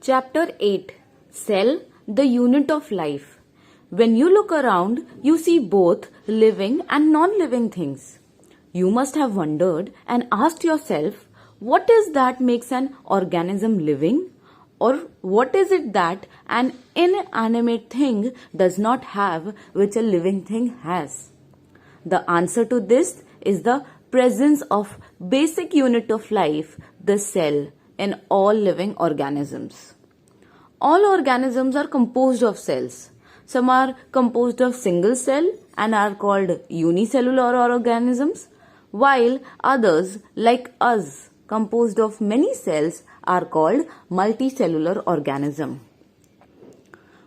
Chapter 8 Cell, the Unit of Life. When you look around, you see both living and non-living things. You must have wondered and asked yourself, what is that makes an organism living? Or what is it that an inanimate thing does not have which a living thing has? The answer to this is the presence of basic unit of life, the cell, in all living organisms. All organisms are composed of cells. Some are composed of single cell and are called unicellular organisms, while others, like us, composed of many cells, are called multicellular organism.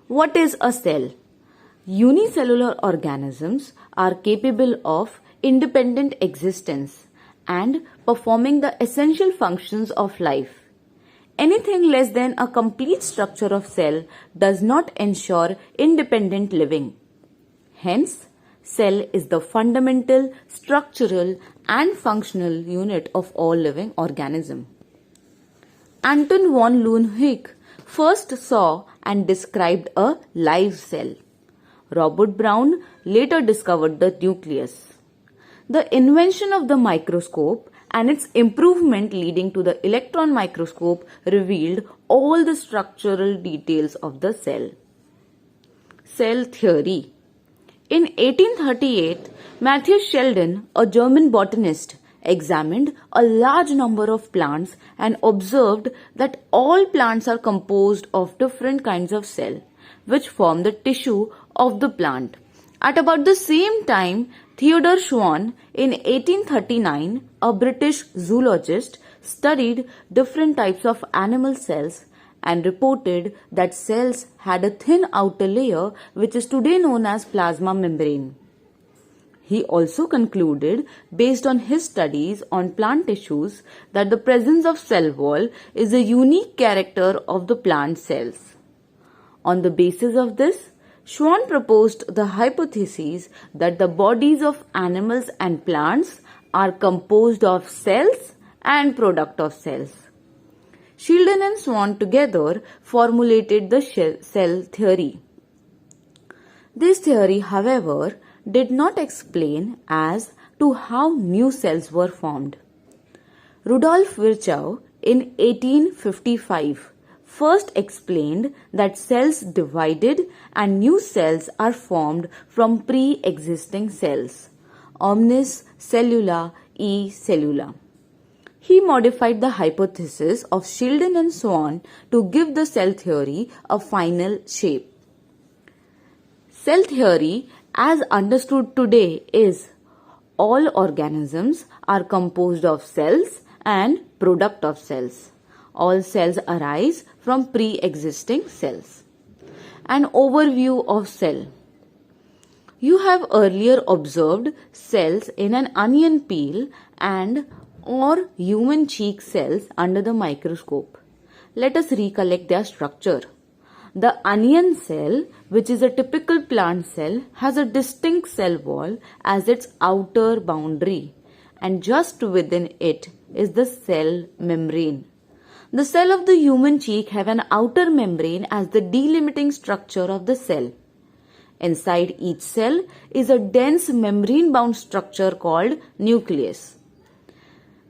What is a cell? Unicellular organisms are capable of independent existence and performing the essential functions of life. Anything less than a complete structure of cell does not ensure independent living. Hence, cell is the fundamental, structural and functional unit of all living organism. Anton von Leeuwenhoek first saw and described a live cell. Robert Brown later discovered the nucleus. The invention of the microscope and its improvement leading to the electron microscope revealed all the structural details of the cell. Cell theory. In 1838, Matthew Sheldon, a German botanist, examined a large number of plants and observed that all plants are composed of different kinds of cell, which form the tissue of the plant. At about the same time, Theodore Schwann, in 1839, a British zoologist, studied different types of animal cells and reported that cells had a thin outer layer which is today known as plasma membrane. He also concluded, based on his studies on plant tissues, that the presence of cell wall is a unique character of the plant cells. On the basis of this, Schwann proposed the hypothesis that the bodies of animals and plants are composed of cells and product of cells. Sheldon and Schwann together formulated the cell theory. This theory, however, did not explain as to how new cells were formed. Rudolf Virchow in 1855 first explained that cells divided and new cells are formed from pre-existing cells, omnis cellula e cellula. He modified the hypothesis of Sheldon and Schwann to give the cell theory a final shape. Cell theory, as understood today, is all organisms are composed of cells and product of cells. All cells arise from pre-existing cells. An overview of cell. You have earlier observed cells in an onion peel and or human cheek cells under the microscope. Let us recollect their structure. The onion cell, which is a typical plant cell, has a distinct cell wall as its outer boundary, and just within it is the cell membrane. The cell of the human cheek have an outer membrane as the delimiting structure of the cell. Inside each cell is a dense membrane-bound structure called nucleus.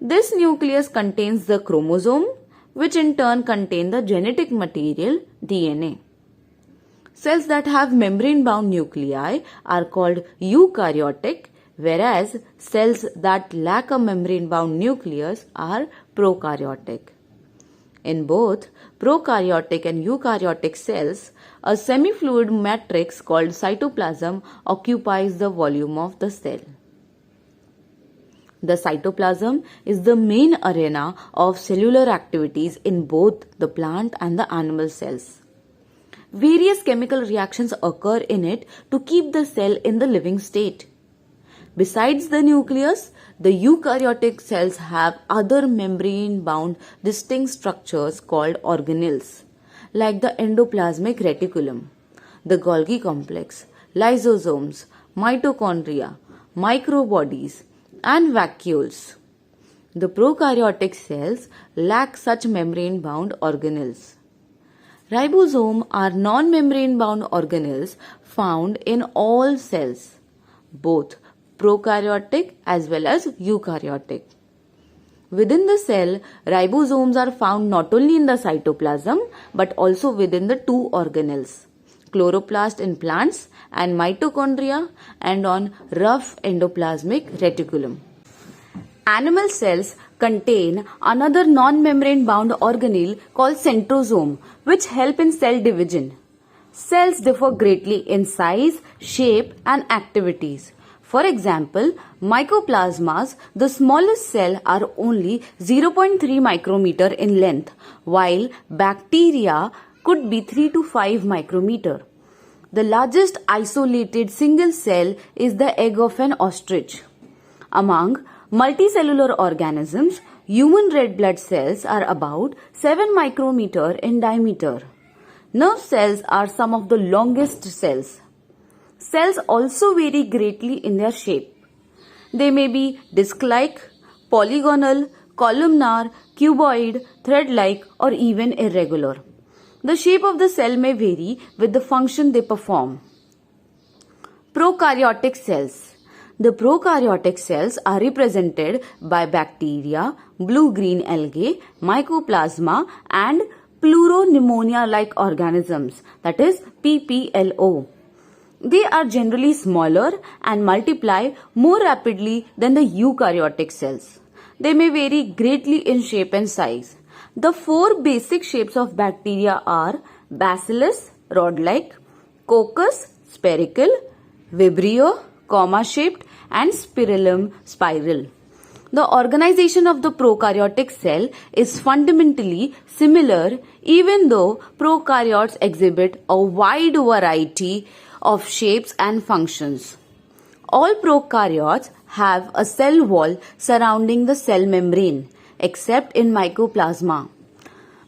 This nucleus contains the chromosome, which in turn contain the genetic material DNA. Cells that have membrane-bound nuclei are called eukaryotic, whereas cells that lack a membrane-bound nucleus are prokaryotic. In both prokaryotic and eukaryotic cells, a semi-fluid matrix called cytoplasm occupies the volume of the cell. The cytoplasm is the main arena of cellular activities in both the plant and the animal cells. Various chemical reactions occur in it to keep the cell in the living state. Besides the nucleus, the eukaryotic cells have other membrane-bound distinct structures called organelles, like the endoplasmic reticulum, the Golgi complex, lysosomes, mitochondria, microbodies, and vacuoles. The prokaryotic cells lack such membrane-bound organelles. Ribosomes are non-membrane bound organelles found in all cells, both prokaryotic as well as eukaryotic. Within the cell, ribosomes are found not only in the cytoplasm but also within the two organelles, chloroplast in plants and mitochondria, and on rough endoplasmic reticulum. Animal cells contain another non-membrane bound organelle called centrosome, which help in cell division. Cells differ greatly in size, shape and activities. For example, mycoplasmas, the smallest cell, are only 0.3 micrometer in length, while bacteria could be 3 to 5 micrometer. The largest isolated single cell is the egg of an ostrich. Among multicellular organisms, human red blood cells are about 7 micrometer in diameter. Nerve cells are some of the longest cells. Cells also vary greatly in their shape. They may be disc-like, polygonal, columnar, cuboid, thread-like, or even irregular. The shape of the cell may vary with the function they perform. Prokaryotic cells. The prokaryotic cells are represented by bacteria, blue-green algae, mycoplasma, and pleuropneumonia-like organisms, that is PPLO. They are generally smaller and multiply more rapidly than the eukaryotic cells. They may vary greatly in shape and size. The four basic shapes of bacteria are bacillus, rod-like, coccus, spherical, vibrio, comma-shaped, and spirillum, spiral. The organization of the prokaryotic cell is fundamentally similar, even though prokaryotes exhibit a wide variety of shapes and functions. All prokaryotes have a cell wall surrounding the cell membrane, except in mycoplasma.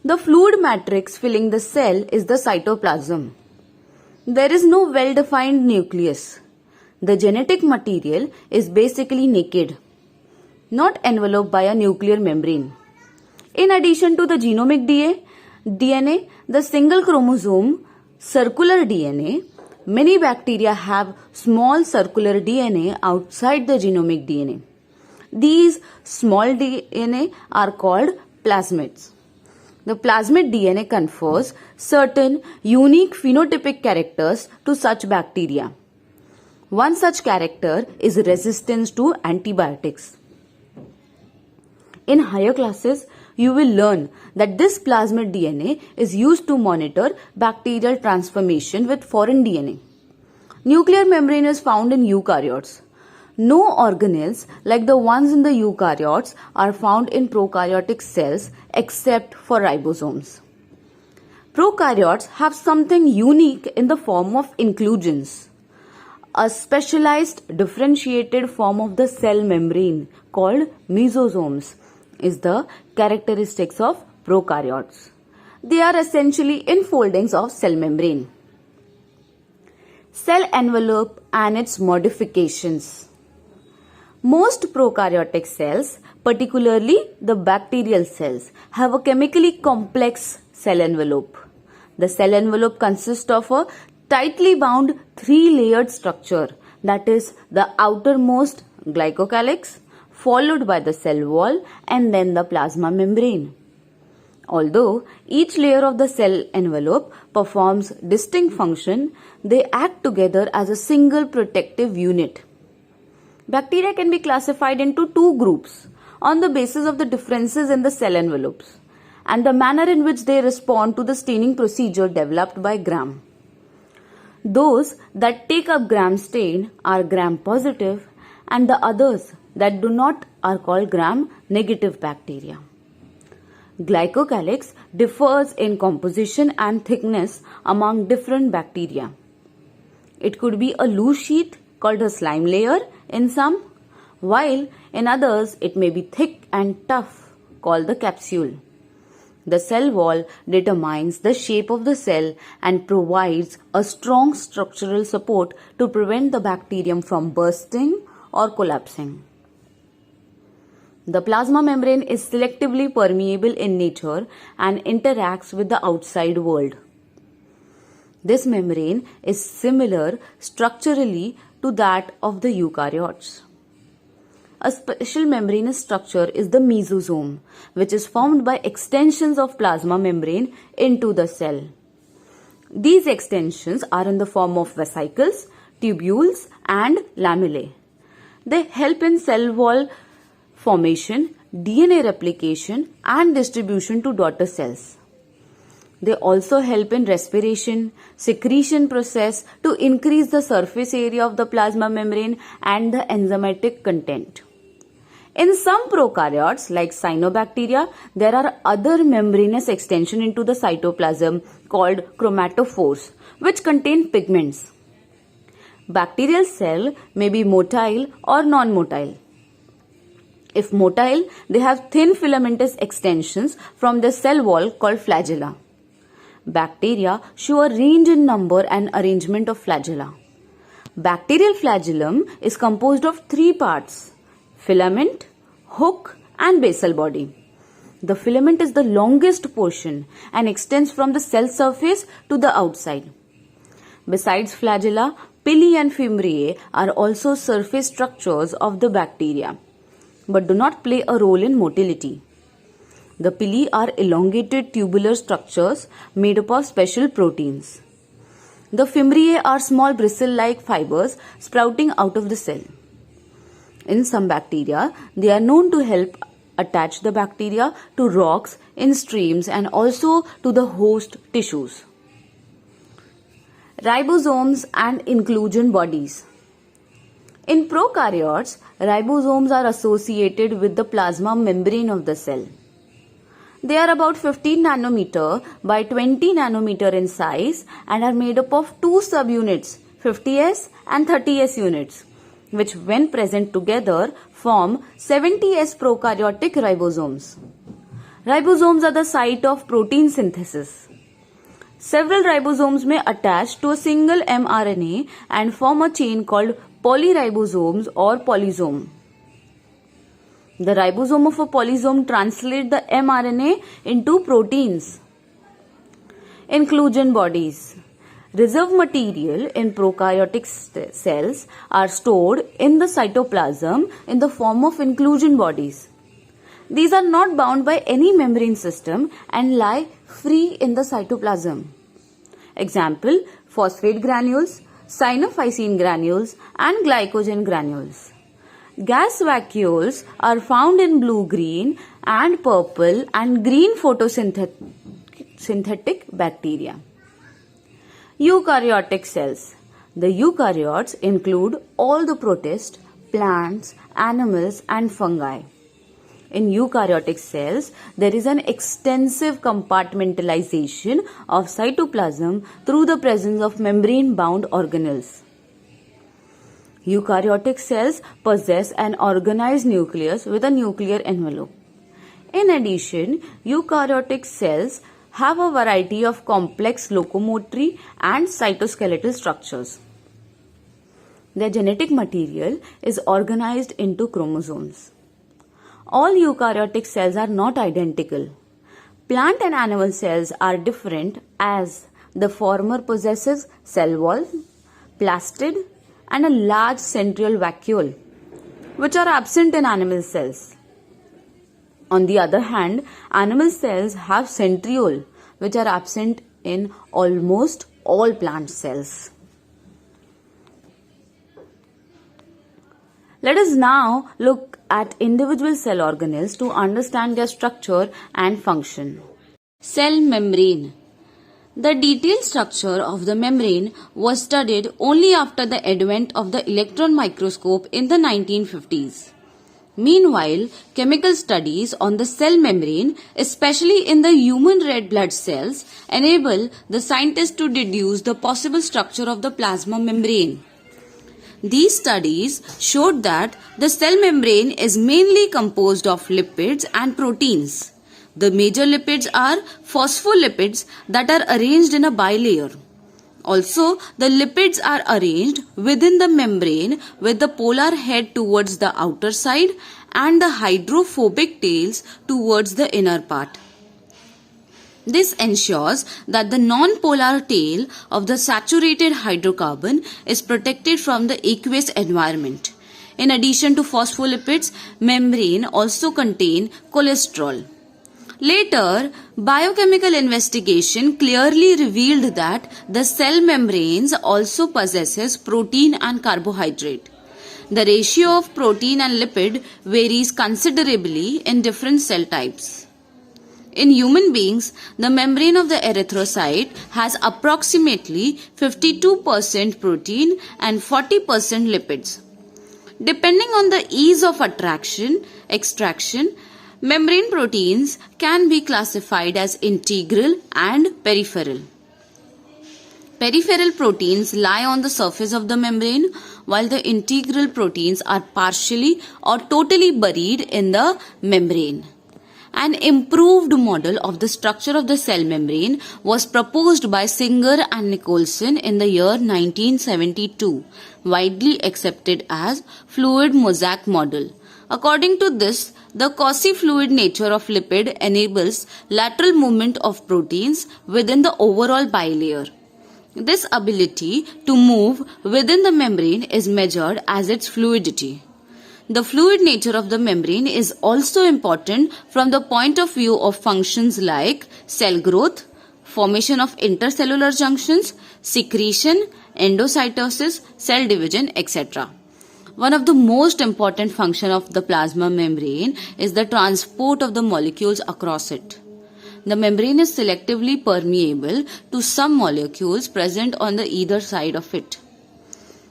The fluid matrix filling the cell is the cytoplasm. There is no well-defined nucleus. The genetic material is basically naked, not enveloped by a nuclear membrane. In addition to the genomic DNA, the single chromosome, circular DNA, many bacteria have small circular DNA outside the genomic DNA. These small DNA are called plasmids. The plasmid DNA confers certain unique phenotypic characters to such bacteria. One such character is resistance to antibiotics. In higher classes, you will learn that this plasmid DNA is used to monitor bacterial transformation with foreign DNA. Nuclear membrane is found in eukaryotes. No organelles like the ones in the eukaryotes are found in prokaryotic cells except for ribosomes. Prokaryotes have something unique in the form of inclusions. A specialized differentiated form of the cell membrane called mesosomes is the characteristics of prokaryotes. They are essentially enfoldings of cell membrane. Cell envelope and its modifications. Most prokaryotic cells, particularly the bacterial cells, have a chemically complex cell envelope. The cell envelope consists of a tightly bound three-layered structure, that is the outermost glycocalyx, followed by the cell wall and then the plasma membrane. Although each layer of the cell envelope performs distinct function, they act together as a single protective unit. Bacteria can be classified into two groups on the basis of the differences in the cell envelopes and the manner in which they respond to the staining procedure developed by Gram. Those that take up Gram stain are Gram positive and the others that do not are called Gram negative bacteria. Glycocalyx differs in composition and thickness among different bacteria. It could be a loose sheet called a slime layer in some, while in others it may be thick and tough called the capsule. The cell wall determines the shape of the cell and provides a strong structural support to prevent the bacterium from bursting or collapsing. The plasma membrane is selectively permeable in nature and interacts with the outside world. This membrane is similar structurally to that of the eukaryotes. A special membranous structure is the mesosome, which is formed by extensions of plasma membrane into the cell. These extensions are in the form of vesicles, tubules, and lamellae. They help in cell wall formation, DNA replication, and distribution to daughter cells. They also help in respiration, secretion process to increase the surface area of the plasma membrane and the enzymatic content. In some prokaryotes like cyanobacteria, there are other membranous extension into the cytoplasm called chromatophores, which contain pigments. Bacterial cell may be motile or non-motile. If motile, they have thin filamentous extensions from the cell wall called flagella. Bacteria show a range in number and arrangement of flagella. Bacterial flagellum is composed of three parts: filament, hook, and basal body. The filament is the longest portion and extends from the cell surface to the outside. Besides flagella, pili and fimbriae are also surface structures of the bacteria, but do not play a role in motility. The pili are elongated tubular structures made up of special proteins. The fimbriae are small bristle-like fibers sprouting out of the cell. In some bacteria, they are known to help attach the bacteria to rocks in streams and also to the host tissues. Ribosomes and inclusion bodies. In prokaryotes, ribosomes are associated with the plasma membrane of the cell. They are about 15 nanometer by 20 nanometer in size and are made up of two subunits, 50S and 30S units, which when present together form 70S prokaryotic ribosomes. Ribosomes are the site of protein synthesis. Several ribosomes may attach to a single mRNA and form a chain called polyribosomes or polysome. The ribosome of a polysome translates the mRNA into proteins. Inclusion bodies. Reserve material in prokaryotic cells are stored in the cytoplasm in the form of inclusion bodies. These are not bound by any membrane system and lie free in the cytoplasm. Example: phosphate granules, cyanophycine granules, and glycogen granules. Gas vacuoles are found in blue-green and purple and green photosynthetic bacteria. Eukaryotic cells. The eukaryotes include all the protists, plants, animals, and fungi. In eukaryotic cells, there is an extensive compartmentalization of cytoplasm through the presence of membrane-bound organelles. Eukaryotic cells possess an organized nucleus with a nuclear envelope. In addition, eukaryotic cells have a variety of complex locomotory and cytoskeletal structures. Their genetic material is organized into chromosomes. All eukaryotic cells are not identical. Plant and animal cells are different as the former possesses cell wall, plastid, and a large centriole vacuole, which are absent in animal cells. On the other hand, animal cells have centriole, which are absent in almost all plant cells. Let us now look at individual cell organelles to understand their structure and function. Cell membrane. The detailed structure of the membrane was studied only after the advent of the electron microscope in the 1950s. Meanwhile, chemical studies on the cell membrane, especially in the human red blood cells, enable the scientists to deduce the possible structure of the plasma membrane. These studies showed that the cell membrane is mainly composed of lipids and proteins. The major lipids are phospholipids that are arranged in a bilayer. Also, the lipids are arranged within the membrane with the polar head towards the outer side and the hydrophobic tails towards the inner part. This ensures that the non-polar tail of the saturated hydrocarbon is protected from the aqueous environment. In addition to phospholipids, membrane also contain cholesterol. Later, biochemical investigation clearly revealed that the cell membranes also possesses protein and carbohydrate. The ratio of protein and lipid varies considerably in different cell types. In human beings, the membrane of the erythrocyte has approximately 52% protein and 40% lipids. Depending on the ease of extraction, membrane proteins can be classified as integral and peripheral. Peripheral proteins lie on the surface of the membrane, while the integral proteins are partially or totally buried in the membrane. An improved model of the structure of the cell membrane was proposed by Singer and Nicholson in the year 1972, widely accepted as fluid mosaic model. According to this, the quasi-fluid nature of lipid enables lateral movement of proteins within the overall bilayer. This ability to move within the membrane is measured as its fluidity. The fluid nature of the membrane is also important from the point of view of functions like cell growth, formation of intercellular junctions, secretion, endocytosis, cell division, etc. One of the most important functions of the plasma membrane is the transport of the molecules across it. The membrane is selectively permeable to some molecules present on the either side of it.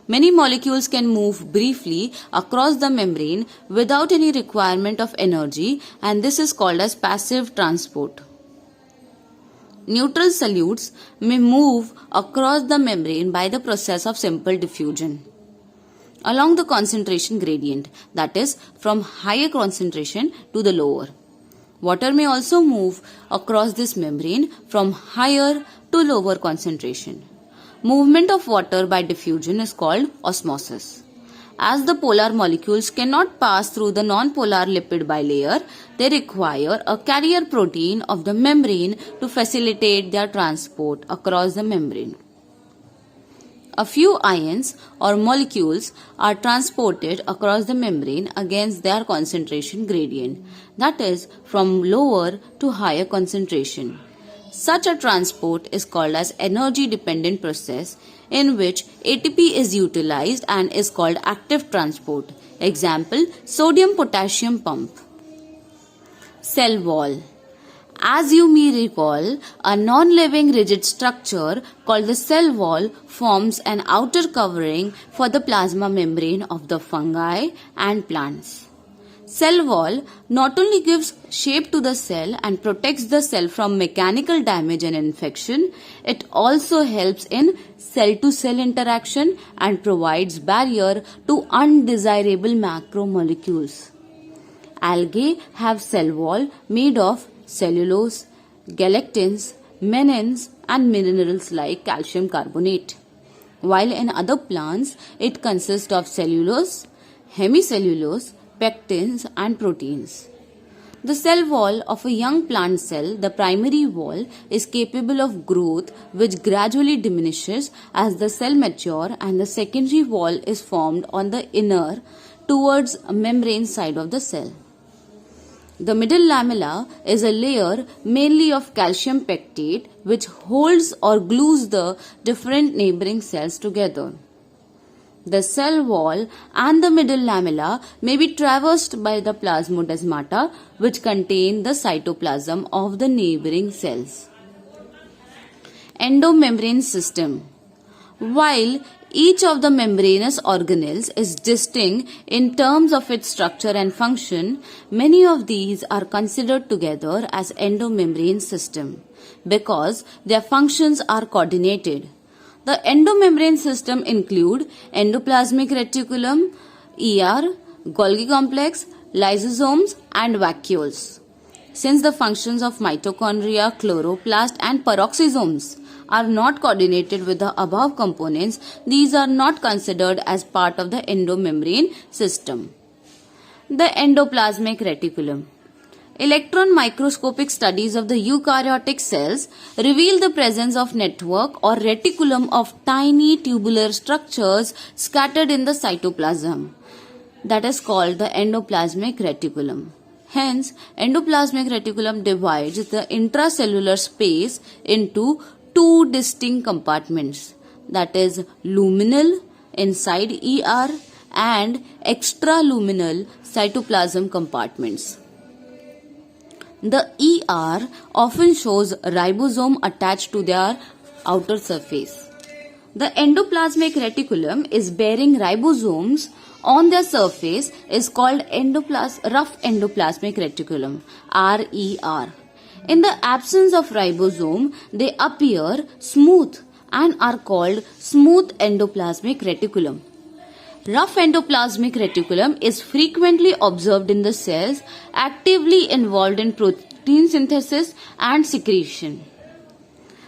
Many molecules can move briefly across the membrane without any requirement of energy, and this is called as passive transport. Neutral solutes may move across the membrane by the process of simple diffusion along the concentration gradient, that is, from higher concentration to the lower. Water may also move across this membrane from higher to lower concentration. Movement of water by diffusion is called osmosis. As the polar molecules cannot pass through the non-polar lipid bilayer, they require a carrier protein of the membrane to facilitate their transport across the membrane. A few ions or molecules are transported across the membrane against their concentration gradient, that is, from lower to higher concentration. Such a transport is called as energy-dependent process, in which ATP is utilized and is called active transport. Example, sodium-potassium pump. Cell wall. As you may recall, a non-living rigid structure called the cell wall forms an outer covering for the plasma membrane of the fungi and plants. Cell wall not only gives shape to the cell and protects the cell from mechanical damage and infection, it also helps in cell-to-cell interaction and provides barrier to undesirable macromolecules. Algae have cell wall made of cellulose, galactins, mannans and minerals like calcium carbonate, while in other plants it consists of cellulose, hemicellulose, pectins and proteins. The cell wall of a young plant cell, the primary wall, is capable of growth which gradually diminishes as the cell matures, and the secondary wall is formed on the inner towards a membrane side of the cell. The middle lamella is a layer mainly of calcium pectate which holds or glues the different neighboring cells together. The cell wall and the middle lamella may be traversed by the plasmodesmata which contain the cytoplasm of the neighboring cells. Endomembrane system. While each of the membranous organelles is distinct in terms of its structure and function, many of these are considered together as endomembrane system because their functions are coordinated. The endomembrane system include endoplasmic reticulum, ER, Golgi complex, lysosomes and vacuoles. Since the functions of mitochondria, chloroplast and peroxisomes are not coordinated with the above components, these are not considered as part of the endomembrane system. The endoplasmic reticulum. Electron microscopic studies of the eukaryotic cells reveal the presence of network or reticulum of tiny tubular structures scattered in the cytoplasm. That is called the endoplasmic reticulum. Hence, endoplasmic reticulum divides the intracellular space into two distinct compartments, that is luminal inside ER and extraluminal cytoplasm compartments. The ER often shows ribosome attached to their outer surface. The endoplasmic reticulum is bearing ribosomes on their surface is called rough endoplasmic reticulum, RER. In the absence of ribosome, they appear smooth and are called smooth endoplasmic reticulum. Rough endoplasmic reticulum is frequently observed in the cells actively involved in protein synthesis and secretion.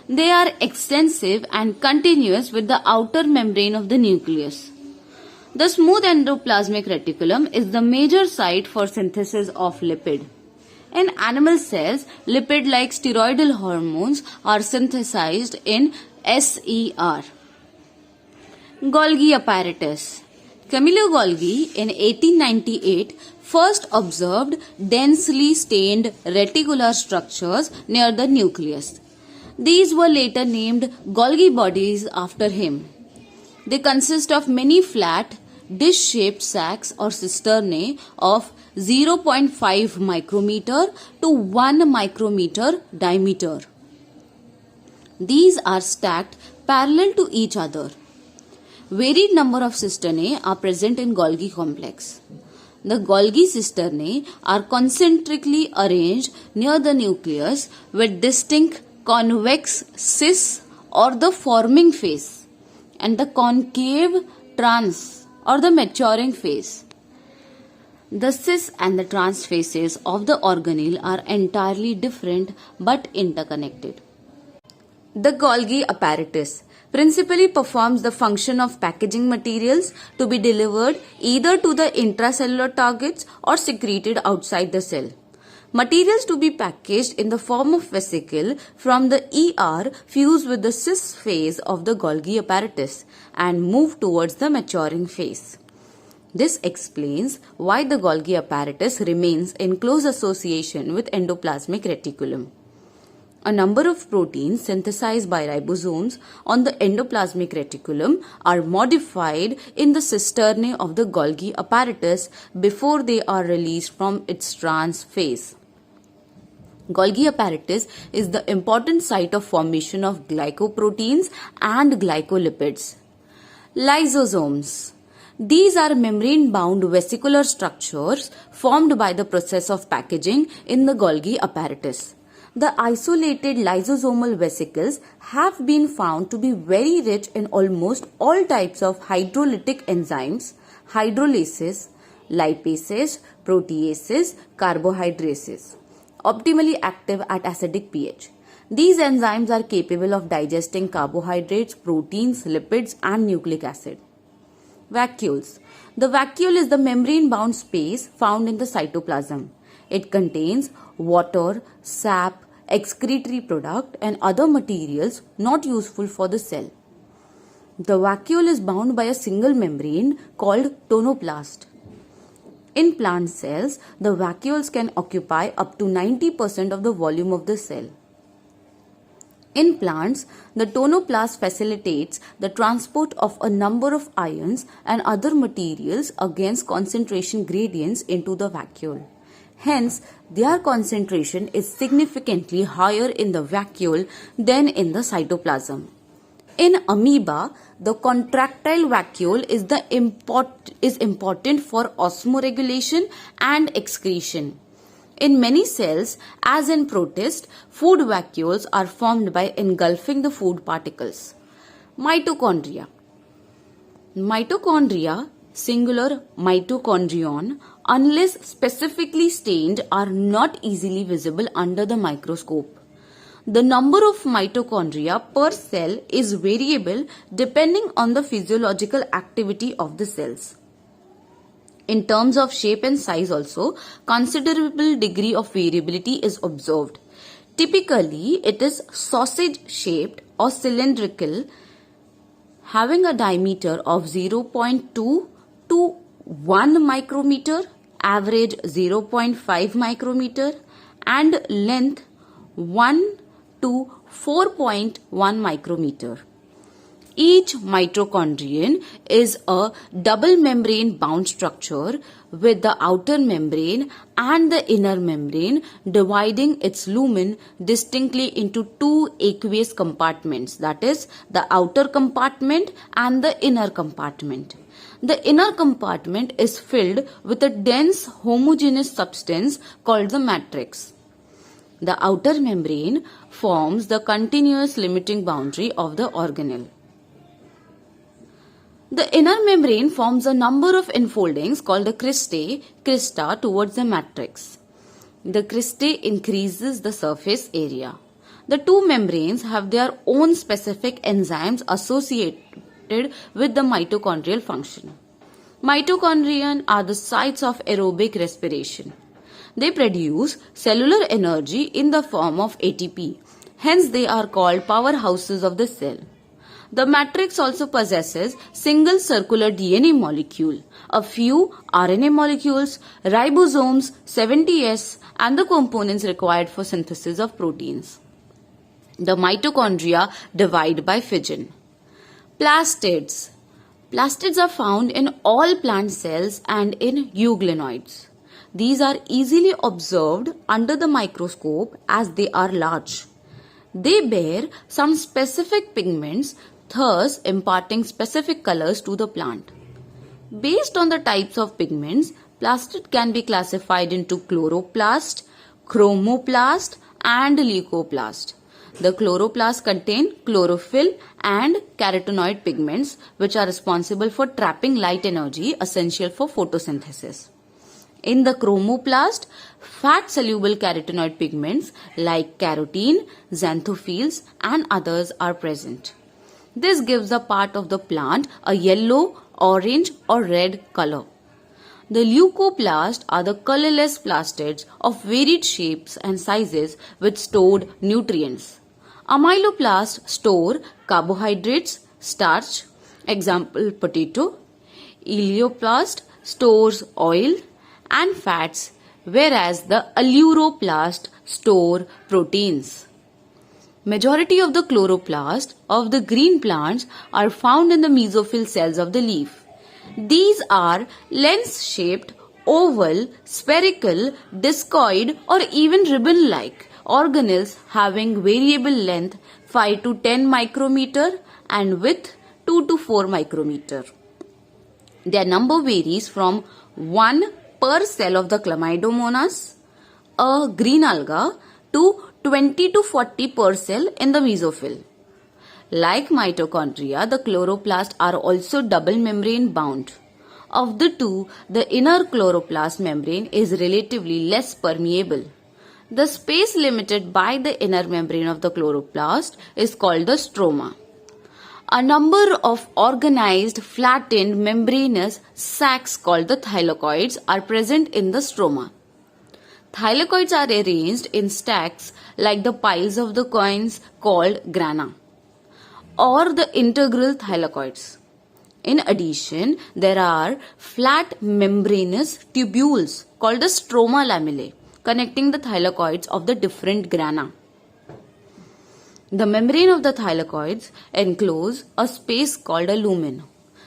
They are extensive and continuous with the outer membrane of the nucleus. The smooth endoplasmic reticulum is the major site for synthesis of lipid. In animal cells, lipid like steroidal hormones are synthesized in SER. Golgi apparatus. Camillo Golgi in 1898 first observed densely stained reticular structures near the nucleus. These were later named Golgi bodies after him. They consist of many flat, dish-shaped sacs or cisternae of 0.5 micrometer to 1 micrometer diameter. These are stacked parallel to each other. Varied number of cisternae are present in Golgi complex. The Golgi cisternae are concentrically arranged near the nucleus with distinct convex cis or the forming phase and the concave trans or the maturing phase. The cis and the trans phases of the organelle are entirely different but interconnected. The Golgi apparatus principally performs the function of packaging materials to be delivered either to the intracellular targets or secreted outside the cell. Materials to be packaged in the form of vesicle from the ER fuse with the cis phase of the Golgi apparatus and move towards the maturing phase. This explains why the Golgi apparatus remains in close association with endoplasmic reticulum. A number of proteins synthesized by ribosomes on the endoplasmic reticulum are modified in the cisternae of the Golgi apparatus before they are released from its trans phase. Golgi apparatus is the important site of formation of glycoproteins and glycolipids. Lysosomes. These are membrane-bound vesicular structures formed by the process of packaging in the Golgi apparatus. The isolated lysosomal vesicles have been found to be very rich in almost all types of hydrolytic enzymes, hydrolases, lipases, proteases, carbohydrases, optimally active at acidic pH. These enzymes are capable of digesting carbohydrates, proteins, lipids, and nucleic acid. Vacuoles. The vacuole is the membrane-bound space found in the cytoplasm. It contains water, sap, excretory product, and other materials not useful for the cell. The vacuole is bound by a single membrane called tonoplast. In plant cells, the vacuoles can occupy up to 90% of the volume of the cell. In plants, the tonoplast facilitates the transport of a number of ions and other materials against concentration gradients into the vacuole. Hence, their concentration is significantly higher in the vacuole than in the cytoplasm. In amoeba, the contractile vacuole is important for osmoregulation and excretion. In many cells, as in protists, food vacuoles are formed by engulfing the food particles. Mitochondria. Mitochondria, singular mitochondrion, unless specifically stained, are not easily visible under the microscope. The number of mitochondria per cell is variable depending on the physiological activity of the cells. In terms of shape and size also, considerable degree of variability is observed. Typically, it is sausage-shaped or cylindrical, having a diameter of 0.2 to 1 micrometer, average 0.5 micrometer, and length 1 to 4.1 micrometer. Each mitochondrion is a double membrane bound structure with the outer membrane and the inner membrane dividing its lumen distinctly into two aqueous compartments, that is, the outer compartment and the inner compartment. The inner compartment is filled with a dense homogeneous substance called the matrix. The outer membrane forms the continuous limiting boundary of the organelle. The inner membrane forms a number of enfoldings called the crista towards the matrix. The cristae increases the surface area. The two membranes have their own specific enzymes associated with the mitochondrial function. Mitochondria are the sites of aerobic respiration. They produce cellular energy in the form of ATP. Hence, they are called powerhouses of the cell. The matrix also possesses single circular DNA molecule, a few RNA molecules, ribosomes, 70S, and the components required for synthesis of proteins. The mitochondria divide by fission. Plastids. Plastids are found in all plant cells and in euglenoids. These are easily observed under the microscope as they are large. They bear some specific pigments, thus imparting specific colors to the plant. Based on the types of pigments, plastid can be classified into chloroplast, chromoplast, and leucoplast. The chloroplasts contain chlorophyll and carotenoid pigments, which are responsible for trapping light energy essential for photosynthesis. In the chromoplast, fat-soluble carotenoid pigments like carotene, xanthophylls, and others are present. This gives a part of the plant a yellow, orange, or red color. The leucoplasts are the colorless plastids of varied shapes and sizes with stored nutrients. Amyloplasts store carbohydrates, starch, example potato. Elioplast stores oil and fats, whereas the aleuroplast store proteins. Majority of the chloroplasts of the green plants are found in the mesophyll cells of the leaf. These are lens-shaped, oval, spherical, discoid, or even ribbon-like organelles having variable length 5 to 10 micrometer and width 2 to 4 micrometer. Their number varies from 1 per cell of the Chlamydomonas, a green alga, to 20 to 40 per cell in the mesophyll. Like mitochondria, the chloroplasts are also double membrane bound. Of the two, the inner chloroplast membrane is relatively less permeable. The space limited by the inner membrane of the chloroplast is called the stroma. A number of organized, flattened, membranous sacs called the thylakoids are present in the stroma. Thylakoids are arranged in stacks like the piles of the coins called grana, or the integral thylakoids. In addition, there are flat membranous tubules called the stroma lamellae connecting the thylakoids of the different grana. The membrane of the thylakoids enclose a space called a lumen.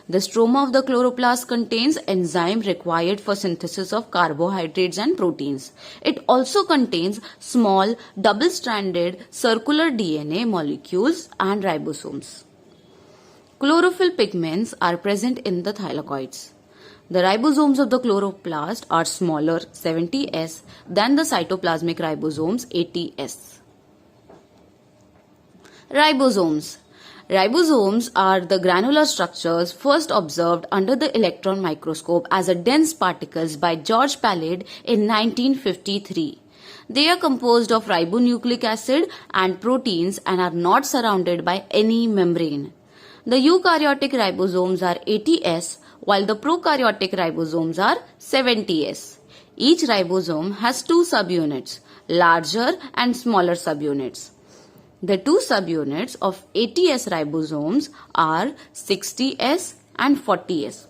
The stroma of the chloroplast contains enzyme required for synthesis of carbohydrates and proteins. It also contains small double-stranded circular DNA molecules and ribosomes. Chlorophyll pigments are present in the thylakoids. The ribosomes of the chloroplast are smaller 70S than the cytoplasmic ribosomes 80S. Ribosomes. Ribosomes are the granular structures first observed under the electron microscope as a dense particles by George Palade in 1953. They are composed of ribonucleic acid and proteins and are not surrounded by any membrane. The eukaryotic ribosomes are 80S, while the prokaryotic ribosomes are 70S. Each ribosome has two subunits, larger and smaller subunits. The two subunits of 80S ribosomes are 60S and 40S,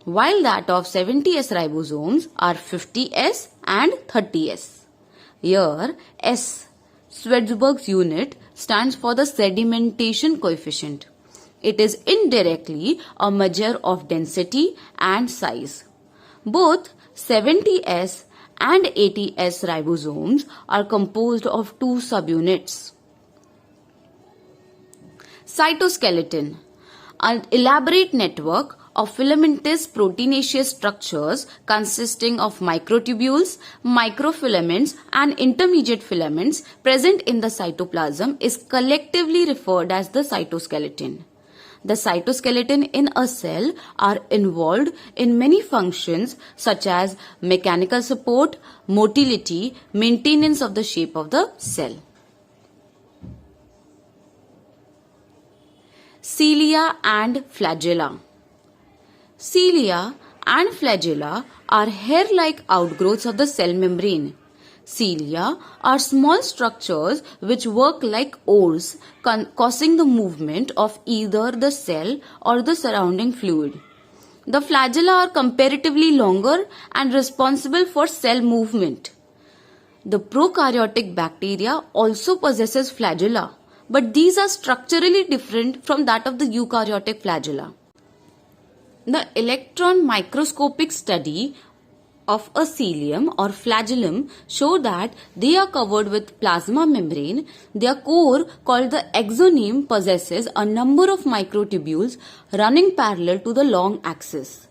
while that of 70S ribosomes are 50S and 30S. Here, S, Schwarzschild's unit, stands for the sedimentation coefficient. It is indirectly a measure of density and size. Both 70S and 80S ribosomes are composed of two subunits. Cytoskeleton, an elaborate network of filamentous proteinaceous structures consisting of microtubules, microfilaments and intermediate filaments present in the cytoplasm, is collectively referred as the cytoskeleton. The cytoskeleton in a cell are involved in many functions such as mechanical support, motility, maintenance of the shape of the cell. Cilia and flagella. Cilia and flagella are hair-like outgrowths of the cell membrane. Cilia are small structures which work like oars, causing the movement of either the cell or the surrounding fluid. The flagella are comparatively longer and responsible for cell movement. The prokaryotic bacteria also possesses flagella, but these are structurally different from that of the eukaryotic flagella. The electron microscopic study of a cilium or flagellum show that they are covered with plasma membrane. Their core, called the exoneme, possesses a number of microtubules running parallel to the long axis.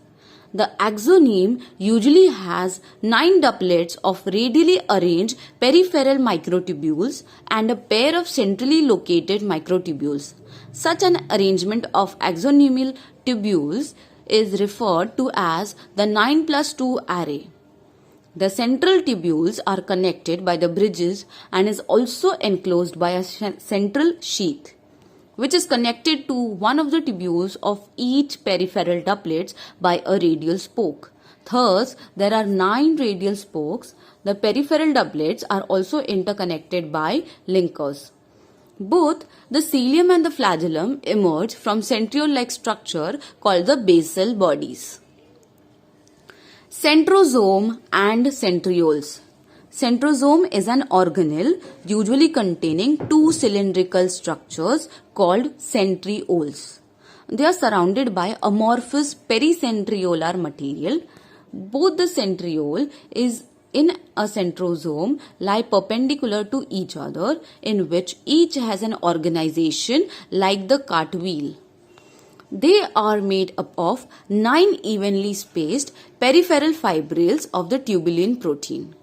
The exoneme usually has 9 doublets of radially arranged peripheral microtubules and a pair of centrally located microtubules. Such an arrangement of exonemal tubules is referred to as the 9+2 array. The central tubules are connected by the bridges and is also enclosed by a central sheath, which is connected to one of the tubules of each peripheral doublets by a radial spoke. Thus, there are 9 radial spokes. The peripheral doublets are also interconnected by linkers. Both the cilium and the flagellum emerge from centriole-like structure called the basal bodies. Centrosome and centrioles. Centrosome is an organelle usually containing 2 cylindrical structures called centrioles. They are surrounded by amorphous pericentriolar material. Both the centriole is in a centrosome lie perpendicular to each other, in which each has an organization like the cartwheel. They are made up of 9 evenly spaced peripheral fibrils of the tubulin protein.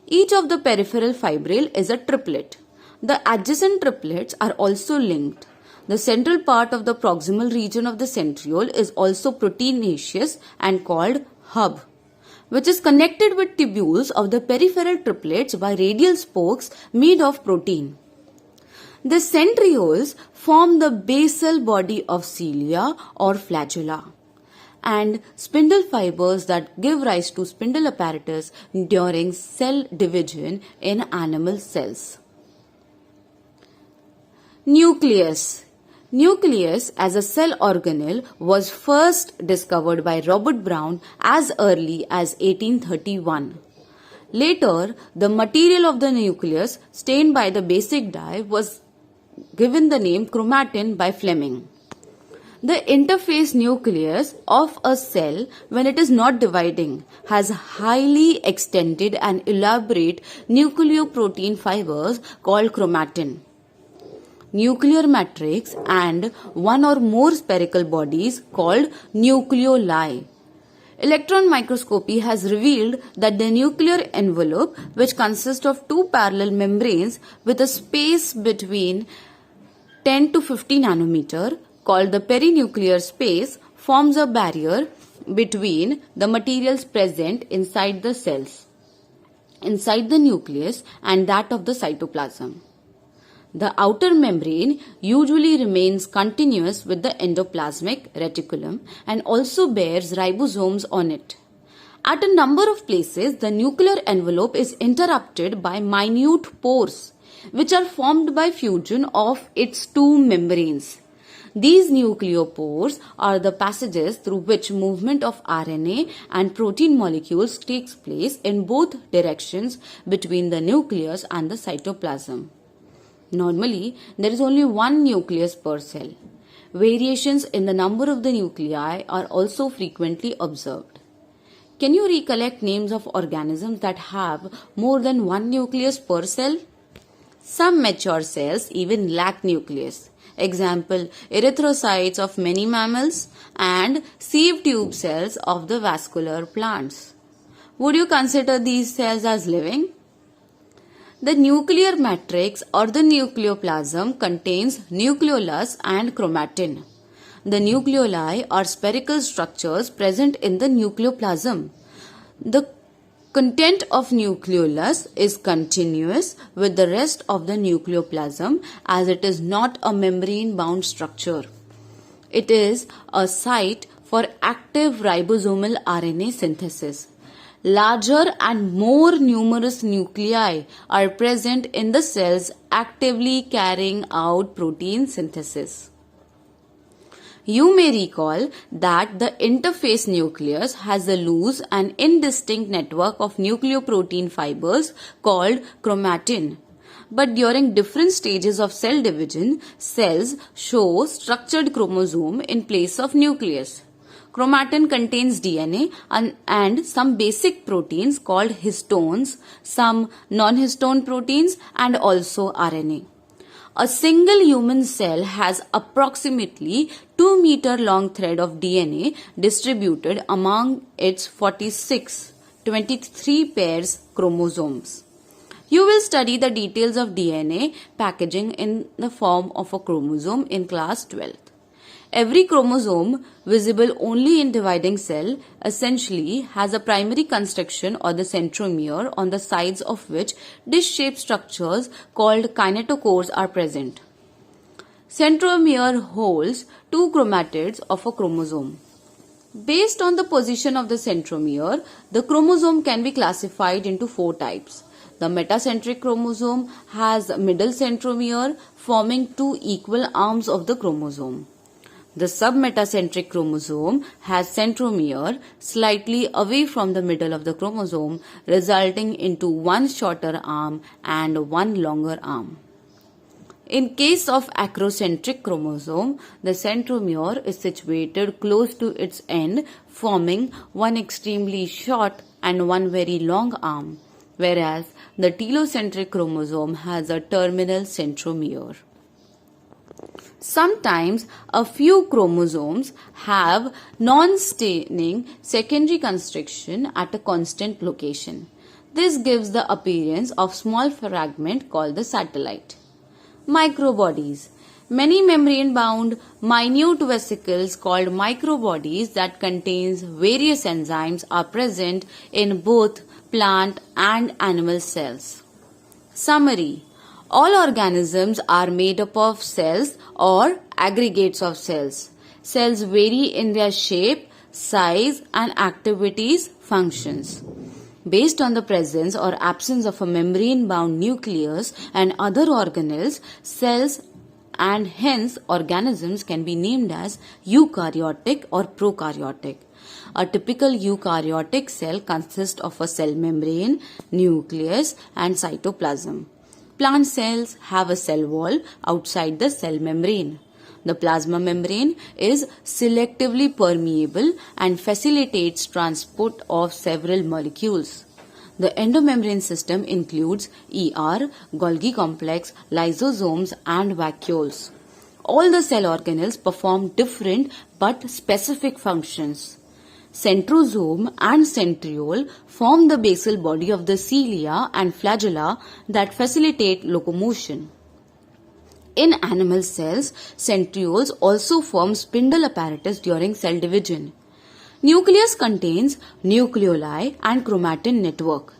Each of the peripheral fibril is a triplet. The adjacent triplets are also linked. The central part of the proximal region of the centriole is also proteinaceous and called hub, which is connected with tubules of the peripheral triplets by radial spokes made of protein. The centrioles form the basal body of cilia or flagella and spindle fibers that give rise to spindle apparatus during cell division in animal cells. Nucleus. Nucleus as a cell organelle was first discovered by Robert Brown as early as 1831. Later, the material of the nucleus stained by the basic dye was given the name chromatin by Fleming. The interface nucleus of a cell, when it is not dividing, has highly extended and elaborate nucleoprotein fibers called chromatin. Nuclear matrix and one or more spherical bodies called nucleoli. Electron microscopy has revealed that the nuclear envelope, which consists of 2 parallel membranes with a space between 10 to 50 nanometer, called the perinuclear space, forms a barrier between the materials present inside the cells, inside the nucleus, and that of the cytoplasm. The outer membrane usually remains continuous with the endoplasmic reticulum and also bears ribosomes on it. At a number of places, the nuclear envelope is interrupted by minute pores, which are formed by fusion of its two membranes. These nucleopores are the passages through which movement of RNA and protein molecules takes place in both directions between the nucleus and the cytoplasm. Normally, there is only one nucleus per cell. Variations in the number of the nuclei are also frequently observed. Can you recollect names of organisms that have more than one nucleus per cell? Some mature cells even lack nucleus. Example, erythrocytes of many mammals and sieve tube cells of the vascular plants. Would you consider these cells as living? The nuclear matrix or the nucleoplasm contains nucleolus and chromatin. The nucleoli are spherical structures present in the nucleoplasm. The content of nucleolus is continuous with the rest of the nucleoplasm as it is not a membrane-bound structure. It is a site for active ribosomal RNA synthesis. Larger and more numerous nuclei are present in the cells actively carrying out protein synthesis. You may recall that the interface nucleus has a loose and indistinct network of nucleoprotein fibers called chromatin. But during different stages of cell division, cells show structured chromosome in place of nucleus. Chromatin contains DNA and some basic proteins called histones, some non-histone proteins, and also RNA. A single human cell has approximately 2 meter long thread of DNA distributed among its 23 pairs chromosomes. You will study the details of DNA packaging in the form of a chromosome in class 12. Every chromosome, visible only in dividing cell, essentially has a primary construction or the centromere on the sides of which dish-shaped structures called kinetochores are present. Centromere holds two chromatids of a chromosome. Based on the position of the centromere, the chromosome can be classified into 4 types. The metacentric chromosome has middle centromere forming 2 equal arms of the chromosome. The submetacentric chromosome has centromere slightly away from the middle of the chromosome, resulting into 1 shorter arm and 1 longer arm. In case of acrocentric chromosome, the centromere is situated close to its end, forming 1 extremely short and 1 very long arm, whereas the telocentric chromosome has a terminal centromere. Sometimes a few chromosomes have non-staining secondary constriction at a constant location. This gives the appearance of small fragment called the satellite. Microbodies. Many membrane-bound minute vesicles called microbodies that contains various enzymes are present in both plant and animal cells. Summary. All organisms are made up of cells or aggregates of cells. Cells vary in their shape, size, and activities, functions. Based on the presence or absence of a membrane-bound nucleus and other organelles, cells and hence organisms can be named as eukaryotic or prokaryotic. A typical eukaryotic cell consists of a cell membrane, nucleus, and cytoplasm. Plant cells have a cell wall outside the cell membrane. The plasma membrane is selectively permeable and facilitates transport of several molecules. The endomembrane system includes ER, Golgi complex, lysosomes, and vacuoles. All the cell organelles perform different but specific functions. Centrosome and centriole form the basal body of the cilia and flagella that facilitate locomotion. In animal cells, centrioles also form spindle apparatus during cell division. Nucleus contains nucleoli and chromatin network.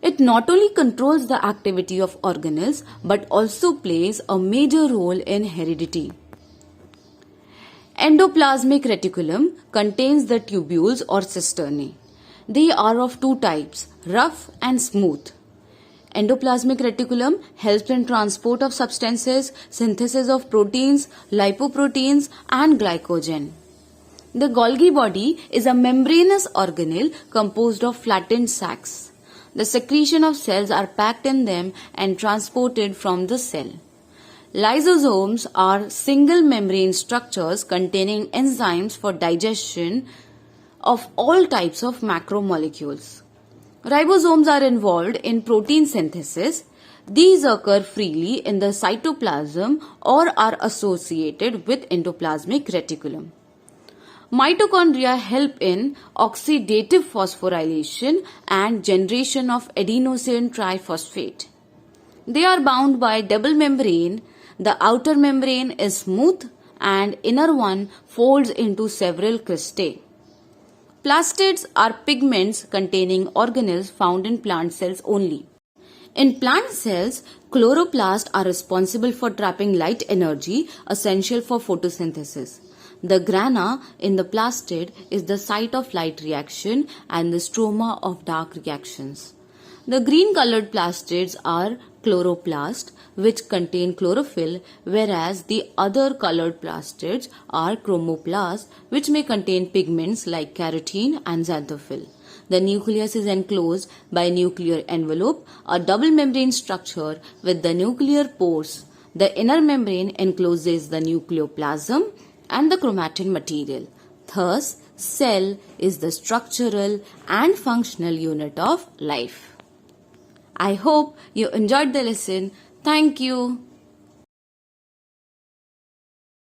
It not only controls the activity of organelles but also plays a major role in heredity. Endoplasmic reticulum contains the tubules or cisternae. They are of two types, rough and smooth. Endoplasmic reticulum helps in transport of substances, synthesis of proteins, lipoproteins and glycogen. The Golgi body is a membranous organelle composed of flattened sacs. The secretion of cells are packed in them and transported from the cell. Lysosomes are single membrane structures containing enzymes for digestion of all types of macromolecules. Ribosomes are involved in protein synthesis. These occur freely in the cytoplasm or are associated with endoplasmic reticulum. Mitochondria help in oxidative phosphorylation and generation of adenosine triphosphate. They are bound by double membrane. The outer membrane is smooth and inner one folds into several cristae. Plastids are pigments containing organelles found in plant cells only. In plant cells, chloroplasts are responsible for trapping light energy essential for photosynthesis. The grana in the plastid is the site of light reaction and the stroma of dark reactions. The green colored plastids are chloroplast, which contain chlorophyll, whereas the other colored plastids are chromoplast, which may contain pigments like carotene and xanthophyll. The nucleus is enclosed by nuclear envelope, a double membrane structure with the nuclear pores. The inner membrane encloses the nucleoplasm and the chromatin material. Thus, cell is the structural and functional unit of life. I hope you enjoyed the lesson. Thank you.